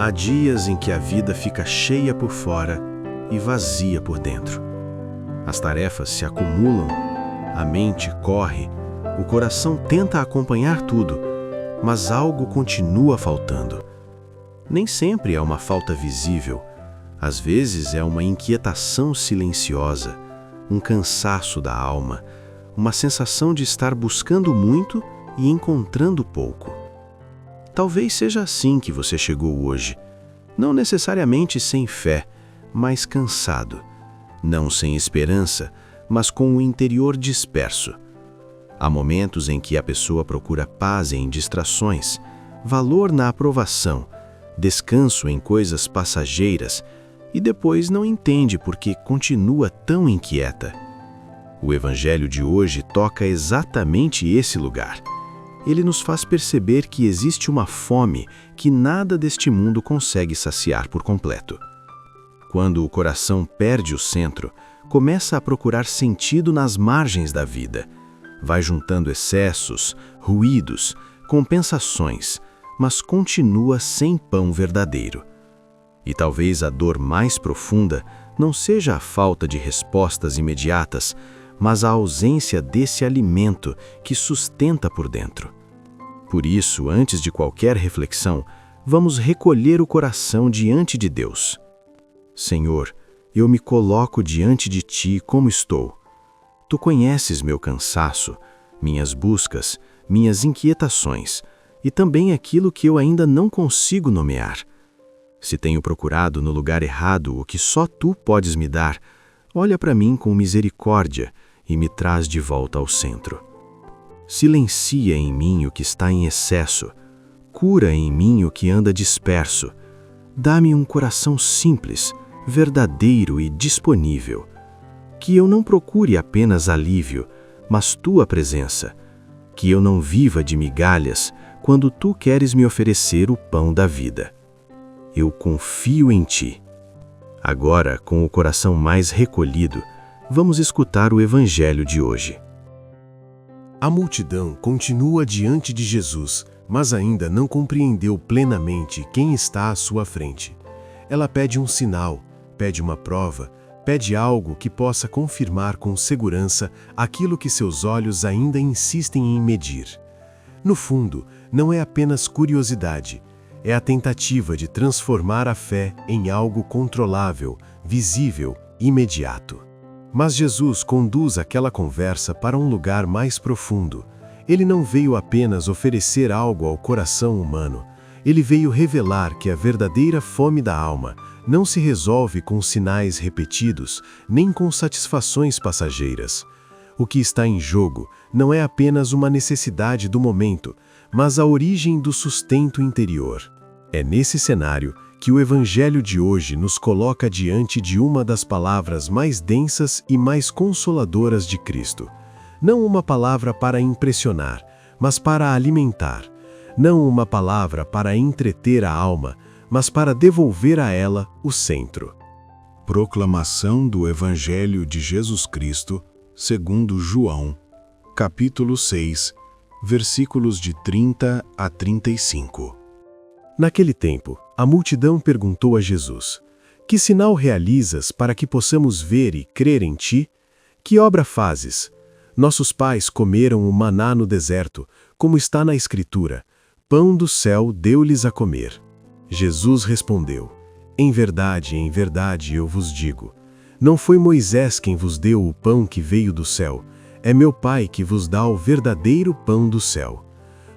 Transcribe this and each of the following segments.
Há dias em que a vida fica cheia por fora e vazia por dentro. As tarefas se acumulam, a mente corre, o coração tenta acompanhar tudo, mas algo continua faltando. Nem sempre é uma falta visível, às vezes é uma inquietação silenciosa, um cansaço da alma, uma sensação de estar buscando muito e encontrando pouco. Talvez seja assim que você chegou hoje, não necessariamente sem fé, mas cansado, não sem esperança, mas com o interior disperso. Há momentos em que a pessoa procura paz em distrações, valor na aprovação, descanso em coisas passageiras e depois não entende por que continua tão inquieta. O Evangelho de hoje toca exatamente esse lugar. Ele nos faz perceber que existe uma fome que nada deste mundo consegue saciar por completo. Quando o coração perde o centro, começa a procurar sentido nas margens da vida. Vai juntando excessos, ruídos, compensações, mas continua sem pão verdadeiro. E talvez a dor mais profunda não seja a falta de respostas imediatas, mas a ausência desse alimento que sustenta por dentro. Por isso, antes de qualquer reflexão, vamos recolher o coração diante de Deus. Senhor, eu me coloco diante de Ti como estou. Tu conheces meu cansaço, minhas buscas, minhas inquietações e também aquilo que eu ainda não consigo nomear. Se tenho procurado no lugar errado o que só Tu podes me dar, olha para mim com misericórdia e me traz de volta ao centro. Silencia em mim o que está em excesso, cura em mim o que anda disperso. Dá-me um coração simples, verdadeiro e disponível. Que eu não procure apenas alívio, mas Tua presença. Que eu não viva de migalhas quando Tu queres me oferecer o pão da vida. Eu confio em Ti. Agora, com o coração mais recolhido, vamos escutar o Evangelho de hoje. A multidão continua diante de Jesus, mas ainda não compreendeu plenamente quem está à sua frente. Ela pede um sinal, pede uma prova, pede algo que possa confirmar com segurança aquilo que seus olhos ainda insistem em medir. No fundo, não é apenas curiosidade, é a tentativa de transformar a fé em algo controlável, visível, imediato. Mas Jesus conduz aquela conversa para um lugar mais profundo. Ele não veio apenas oferecer algo ao coração humano. Ele veio revelar que a verdadeira fome da alma não se resolve com sinais repetidos, nem com satisfações passageiras. O que está em jogo não é apenas uma necessidade do momento, mas a origem do sustento interior. É nesse cenário que o Evangelho de hoje nos coloca diante de uma das palavras mais densas e mais consoladoras de Cristo. Não uma palavra para impressionar, mas para alimentar. Não uma palavra para entreter a alma, mas para devolver a ela o centro. Proclamação do Evangelho de Jesus Cristo, segundo João, capítulo 6, versículos de 30 a 35. Naquele tempo, a multidão perguntou a Jesus: Que sinal realizas para que possamos ver e crer em Ti? Que obra fazes? Nossos pais comeram o maná no deserto, como está na Escritura: Pão do céu deu-lhes a comer. Jesus respondeu: em verdade, eu vos digo, não foi Moisés quem vos deu o pão que veio do céu, é meu Pai que vos dá o verdadeiro pão do céu.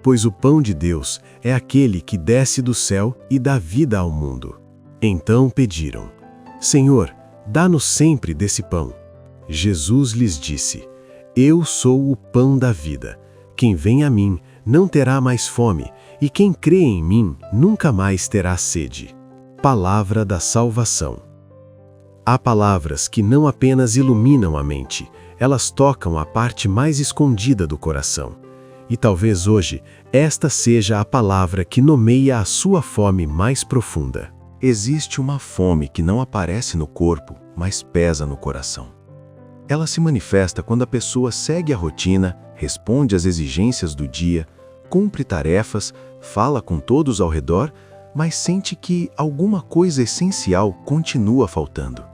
Pois o pão de Deus é aquele que desce do céu e dá vida ao mundo. Então pediram: Senhor, dá-nos sempre desse pão. Jesus lhes disse: Eu sou o pão da vida. Quem vem a mim não terá mais fome, e quem crê em mim nunca mais terá sede. Palavra da salvação. Há palavras que não apenas iluminam a mente, elas tocam a parte mais escondida do coração. E talvez hoje, esta seja a palavra que nomeia a sua fome mais profunda. Existe uma fome que não aparece no corpo, mas pesa no coração. Ela se manifesta quando a pessoa segue a rotina, responde às exigências do dia, cumpre tarefas, fala com todos ao redor, mas sente que alguma coisa essencial continua faltando.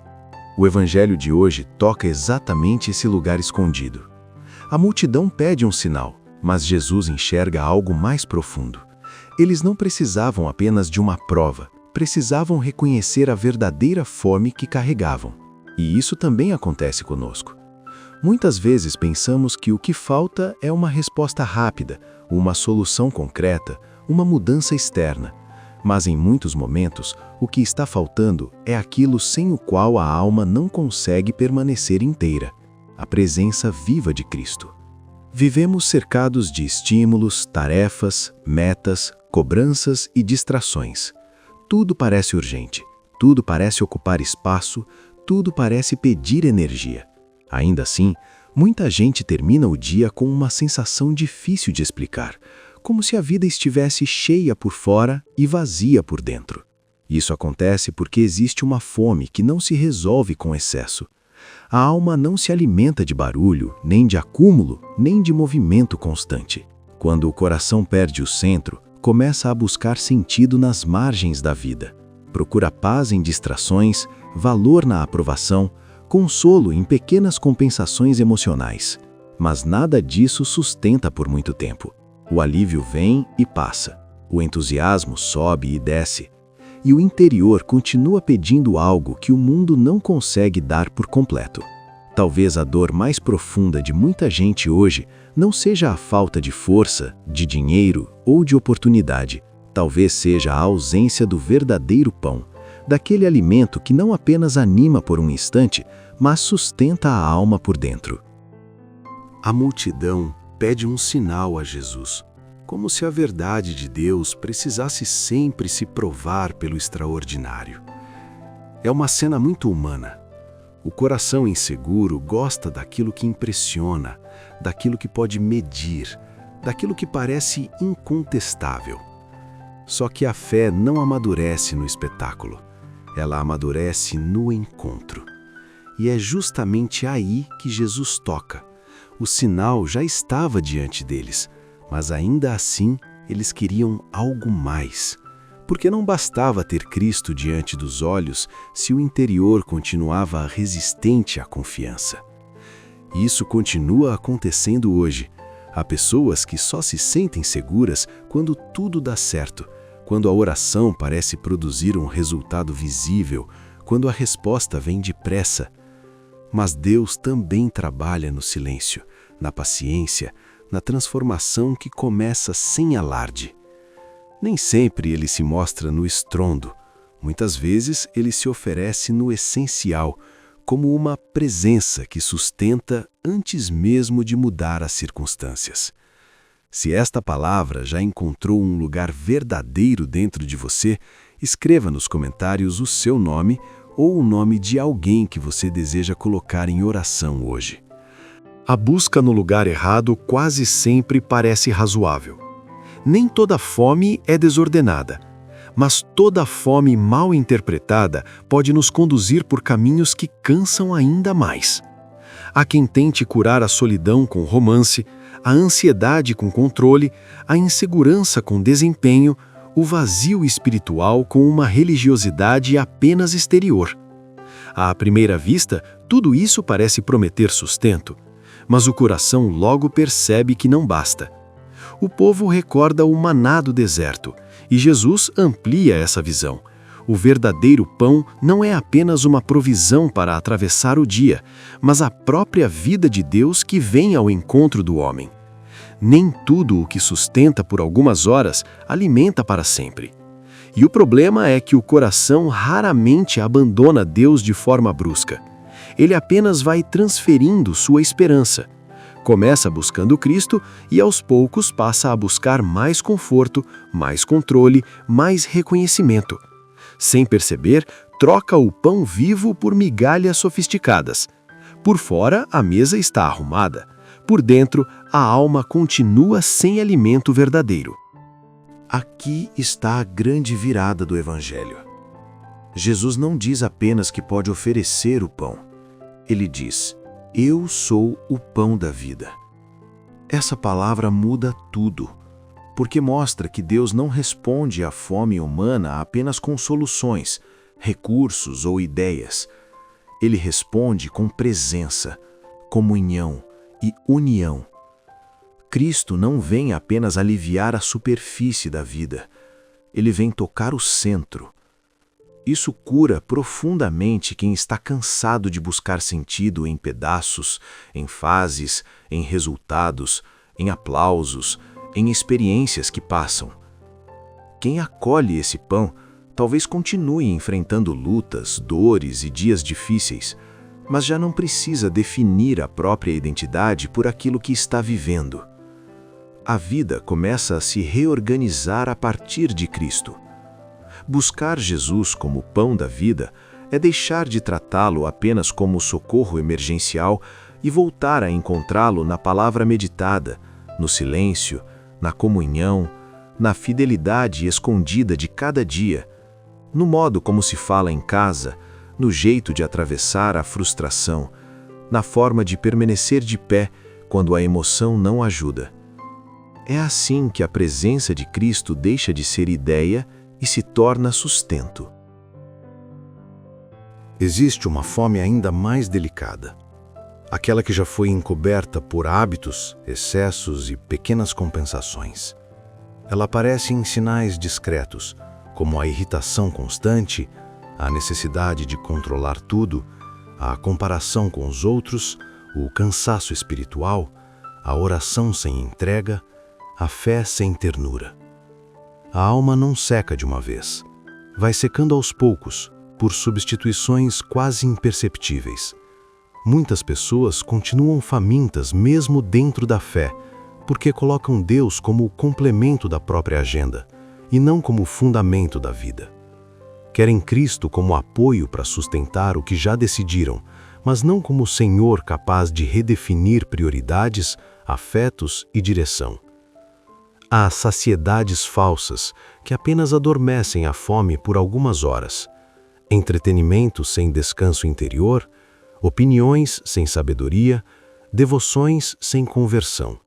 O evangelho de hoje toca exatamente esse lugar escondido. A multidão pede um sinal, mas Jesus enxerga algo mais profundo. Eles não precisavam apenas de uma prova, precisavam reconhecer a verdadeira fome que carregavam. E isso também acontece conosco. Muitas vezes pensamos que o que falta é uma resposta rápida, uma solução concreta, uma mudança externa. Mas em muitos momentos, o que está faltando é aquilo sem o qual a alma não consegue permanecer inteira: a presença viva de Cristo. Vivemos cercados de estímulos, tarefas, metas, cobranças e distrações. Tudo parece urgente, tudo parece ocupar espaço, tudo parece pedir energia. Ainda assim, muita gente termina o dia com uma sensação difícil de explicar, como se a vida estivesse cheia por fora e vazia por dentro. Isso acontece porque existe uma fome que não se resolve com excesso. A alma não se alimenta de barulho, nem de acúmulo, nem de movimento constante. Quando o coração perde o centro, começa a buscar sentido nas margens da vida. Procura paz em distrações, valor na aprovação, consolo em pequenas compensações emocionais. Mas nada disso sustenta por muito tempo. O alívio vem e passa. O entusiasmo sobe e desce. E o interior continua pedindo algo que o mundo não consegue dar por completo. Talvez a dor mais profunda de muita gente hoje não seja a falta de força, de dinheiro ou de oportunidade. Talvez seja a ausência do verdadeiro pão, daquele alimento que não apenas anima por um instante, mas sustenta a alma por dentro. A multidão pede um sinal a Jesus, como se a verdade de Deus precisasse sempre se provar pelo extraordinário. É uma cena muito humana. O coração inseguro gosta daquilo que impressiona, daquilo que pode medir, daquilo que parece incontestável. Só que a fé não amadurece no espetáculo, ela amadurece no encontro. E é justamente aí que Jesus toca. O sinal já estava diante deles, mas ainda assim eles queriam algo mais. Porque não bastava ter Cristo diante dos olhos se o interior continuava resistente à confiança. Isso continua acontecendo hoje. Há pessoas que só se sentem seguras quando tudo dá certo, quando a oração parece produzir um resultado visível, quando a resposta vem depressa. Mas Deus também trabalha no silêncio, na paciência, na transformação que começa sem alarde. Nem sempre ele se mostra no estrondo. Muitas vezes ele se oferece no essencial, como uma presença que sustenta antes mesmo de mudar as circunstâncias. Se esta palavra já encontrou um lugar verdadeiro dentro de você, escreva nos comentários o seu nome ou o nome de alguém que você deseja colocar em oração hoje. A busca no lugar errado quase sempre parece razoável. Nem toda fome é desordenada, mas toda fome mal interpretada pode nos conduzir por caminhos que cansam ainda mais. Há quem tente curar a solidão com romance, a ansiedade com controle, a insegurança com desempenho, o vazio espiritual com uma religiosidade apenas exterior. À primeira vista, tudo isso parece prometer sustento, mas o coração logo percebe que não basta. O povo recorda o maná do deserto, e Jesus amplia essa visão. O verdadeiro pão não é apenas uma provisão para atravessar o dia, mas a própria vida de Deus que vem ao encontro do homem. Nem tudo o que sustenta por algumas horas alimenta para sempre. E o problema é que o coração raramente abandona Deus de forma brusca. Ele apenas vai transferindo sua esperança. Começa buscando Cristo e aos poucos passa a buscar mais conforto, mais controle, mais reconhecimento. Sem perceber, troca o pão vivo por migalhas sofisticadas. Por fora, a mesa está arrumada. Por dentro, a alma continua sem alimento verdadeiro. Aqui está a grande virada do Evangelho. Jesus não diz apenas que pode oferecer o pão. Ele diz: eu sou o pão da vida. Essa palavra muda tudo. porque mostra que Deus não responde à fome humana apenas com soluções, recursos ou ideias. Ele responde com presença, comunhão e união. Cristo não vem apenas aliviar a superfície da vida, ele vem tocar o centro. Isso cura profundamente quem está cansado de buscar sentido em pedaços, em fases, em resultados, em aplausos, em experiências que passam. Quem acolhe esse pão talvez continue enfrentando lutas, dores e dias difíceis, mas já não precisa definir a própria identidade por aquilo que está vivendo. A vida começa a se reorganizar a partir de Cristo. Buscar Jesus como pão da vida é deixar de tratá-lo apenas como socorro emergencial e voltar a encontrá-lo na palavra meditada, no silêncio, na comunhão, na fidelidade escondida de cada dia, no modo como se fala em casa, no jeito de atravessar a frustração, na forma de permanecer de pé quando a emoção não ajuda. É assim que a presença de Cristo deixa de ser ideia e se torna sustento. Existe uma fome ainda mais delicada, aquela que já foi encoberta por hábitos, excessos e pequenas compensações. Ela aparece em sinais discretos, como a irritação constante, a necessidade de controlar tudo, a comparação com os outros, o cansaço espiritual, a oração sem entrega, a fé sem ternura. A alma não seca de uma vez. Vai secando aos poucos, por substituições quase imperceptíveis. Muitas pessoas continuam famintas mesmo dentro da fé, porque colocam Deus como o complemento da própria agenda, e não como o fundamento da vida. Querem Cristo como apoio para sustentar o que já decidiram, mas não como o Senhor capaz de redefinir prioridades, afetos e direção. Há saciedades falsas que apenas adormecem a fome por algumas horas, entretenimento sem descanso interior, opiniões sem sabedoria, devoções sem conversão.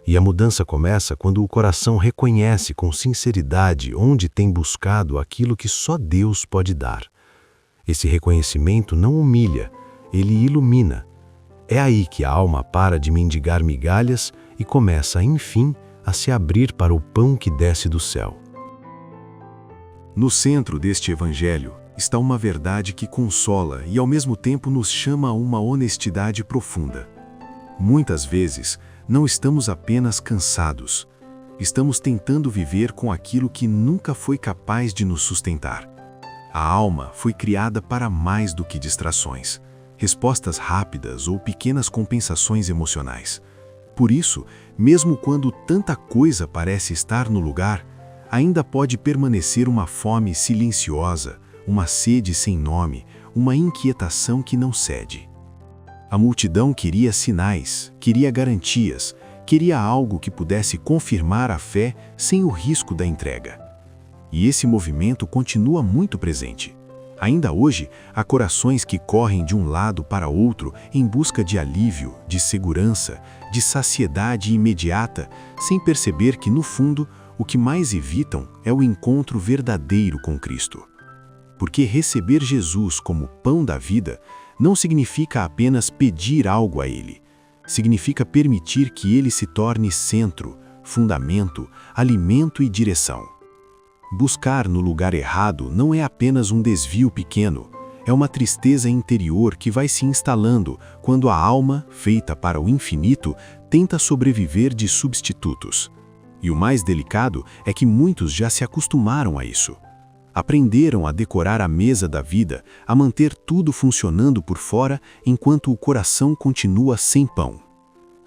E a mudança começa quando o coração reconhece com sinceridade onde tem buscado aquilo que só Deus pode dar. Esse reconhecimento não humilha, ele ilumina. É aí que a alma para de mendigar migalhas e começa, enfim, a se abrir para o pão que desce do céu. No centro deste evangelho está uma verdade que consola e ao mesmo tempo nos chama a uma honestidade profunda. Muitas vezes, não estamos apenas cansados, estamos tentando viver com aquilo que nunca foi capaz de nos sustentar. A alma foi criada para mais do que distrações, respostas rápidas ou pequenas compensações emocionais. Por isso, mesmo quando tanta coisa parece estar no lugar, ainda pode permanecer uma fome silenciosa, uma sede sem nome, uma inquietação que não cede. A multidão queria sinais, queria garantias, queria algo que pudesse confirmar a fé sem o risco da entrega. E esse movimento continua muito presente. Ainda hoje, há corações que correm de um lado para outro em busca de alívio, de segurança, de saciedade imediata, sem perceber que, no fundo, o que mais evitam é o encontro verdadeiro com Cristo. Porque receber Jesus como pão da vida não significa apenas pedir algo a Ele. Significa permitir que Ele se torne centro, fundamento, alimento e direção. Buscar no lugar errado não é apenas um desvio pequeno, é uma tristeza interior que vai se instalando quando a alma, feita para o infinito, tenta sobreviver de substitutos. E o mais delicado é que muitos já se acostumaram a isso. Aprenderam a decorar a mesa da vida, a manter tudo funcionando por fora enquanto o coração continua sem pão.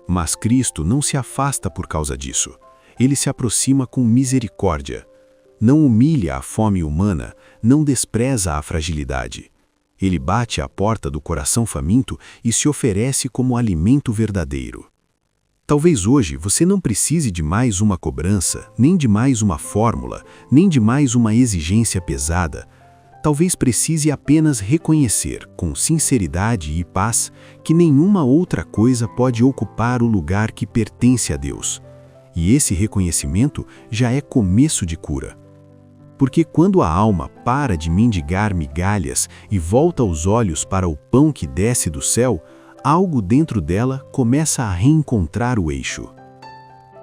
Mas Cristo não se afasta por causa disso. Ele se aproxima com misericórdia. Não humilha a fome humana, não despreza a fragilidade. Ele bate à porta do coração faminto e se oferece como alimento verdadeiro. Talvez hoje você não precise de mais uma cobrança, nem de mais uma fórmula, nem de mais uma exigência pesada. Talvez precise apenas reconhecer, com sinceridade e paz, que nenhuma outra coisa pode ocupar o lugar que pertence a Deus. e esse reconhecimento já é começo de cura. Porque quando a alma para de mendigar migalhas e volta os olhos para o pão que desce do céu, algo dentro dela começa a reencontrar o eixo.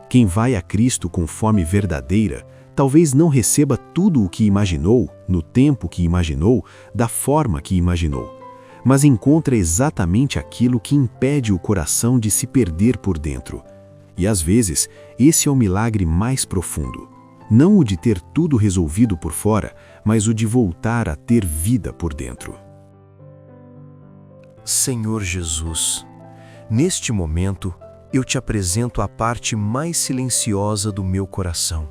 Quem vai a Cristo com fome verdadeira, talvez não receba tudo o que imaginou, no tempo que imaginou, da forma que imaginou, mas encontra exatamente aquilo que impede o coração de se perder por dentro. E às vezes, esse é o milagre mais profundo. Não o de ter tudo resolvido por fora, mas o de voltar a ter vida por dentro. Senhor Jesus, neste momento eu te apresento a parte mais silenciosa do meu coração.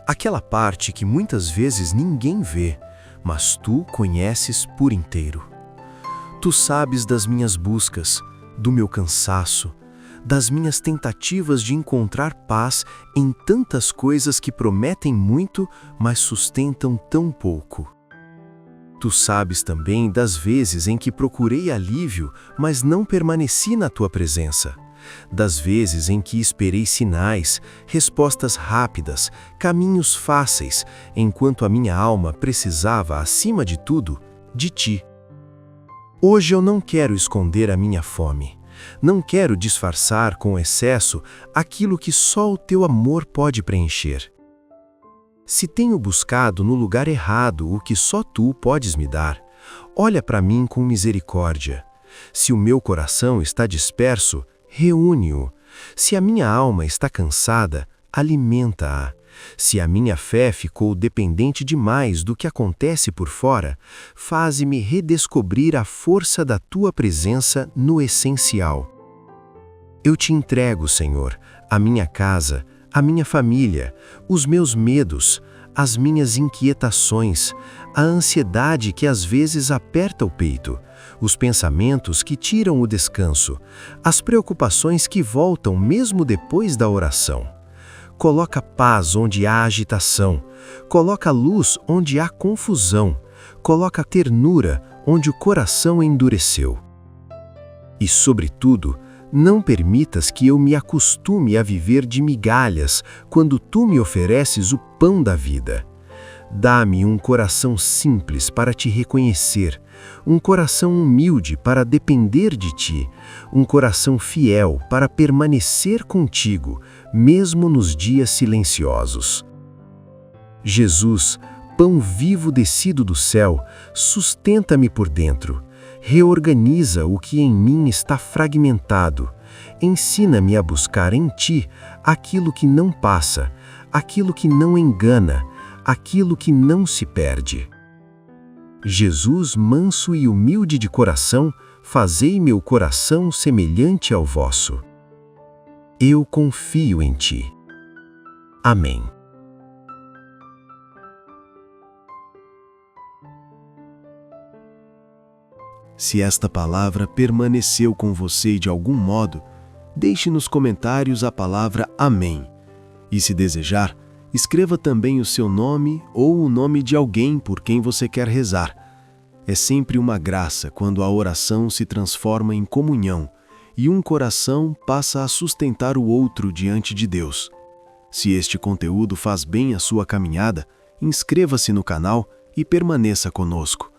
Aquela parte que muitas vezes ninguém vê, mas tu conheces por inteiro. Tu sabes das minhas buscas, do meu cansaço, das minhas tentativas de encontrar paz em tantas coisas que prometem muito, mas sustentam tão pouco. Tu sabes também das vezes em que procurei alívio, mas não permaneci na tua presença. Das vezes em que esperei sinais, respostas rápidas, caminhos fáceis, enquanto a minha alma precisava, acima de tudo, de ti. Hoje eu não quero esconder a minha fome. Não quero disfarçar com excesso aquilo que só o teu amor pode preencher. Se tenho buscado no lugar errado o que só tu podes me dar, olha para mim com misericórdia. Se o meu coração está disperso, reúne-o. Se a minha alma está cansada, alimenta-a. Se a minha fé ficou dependente demais do que acontece por fora, faze-me redescobrir a força da tua presença no essencial. Eu te entrego, Senhor, a minha casa, a minha família, os meus medos, as minhas inquietações, a ansiedade que às vezes aperta o peito, os pensamentos que tiram o descanso, as preocupações que voltam mesmo depois da oração. Coloca paz onde há agitação, coloca luz onde há confusão, coloca ternura onde o coração endureceu. E, sobretudo, não permitas que eu me acostume a viver de migalhas quando tu me ofereces o pão da vida. Dá-me um coração simples para te reconhecer, um coração humilde para depender de ti, um coração fiel para permanecer contigo, mesmo nos dias silenciosos. Jesus, pão vivo descido do céu, sustenta-me por dentro, reorganiza o que em mim está fragmentado, ensina-me a buscar em ti aquilo que não passa, aquilo que não engana, aquilo que não se perde. Jesus, manso e humilde de coração, fazei meu coração semelhante ao vosso. Eu confio em ti. Amém. Se esta palavra permaneceu com você de algum modo, deixe nos comentários a palavra Amém. E se desejar, escreva também o seu nome ou o nome de alguém por quem você quer rezar. É sempre uma graça quando a oração se transforma em comunhão e um coração passa a sustentar o outro diante de Deus. Se este conteúdo faz bem à sua caminhada, inscreva-se no canal e permaneça conosco.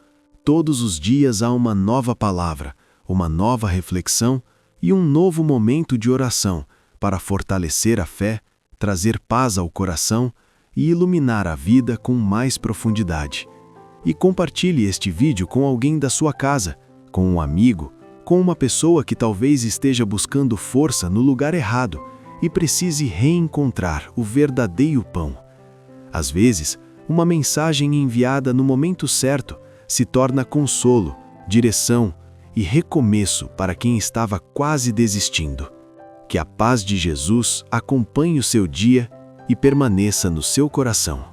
Todos os dias há uma nova palavra, uma nova reflexão e um novo momento de oração para fortalecer a fé, trazer paz ao coração e iluminar a vida com mais profundidade. E compartilhe este vídeo com alguém da sua casa, com um amigo, com uma pessoa que talvez esteja buscando força no lugar errado e precise reencontrar o verdadeiro pão. Às vezes, uma mensagem enviada no momento certo se torna consolo, direção e recomeço para quem estava quase desistindo. Que a paz de Jesus acompanhe o seu dia e permaneça no seu coração.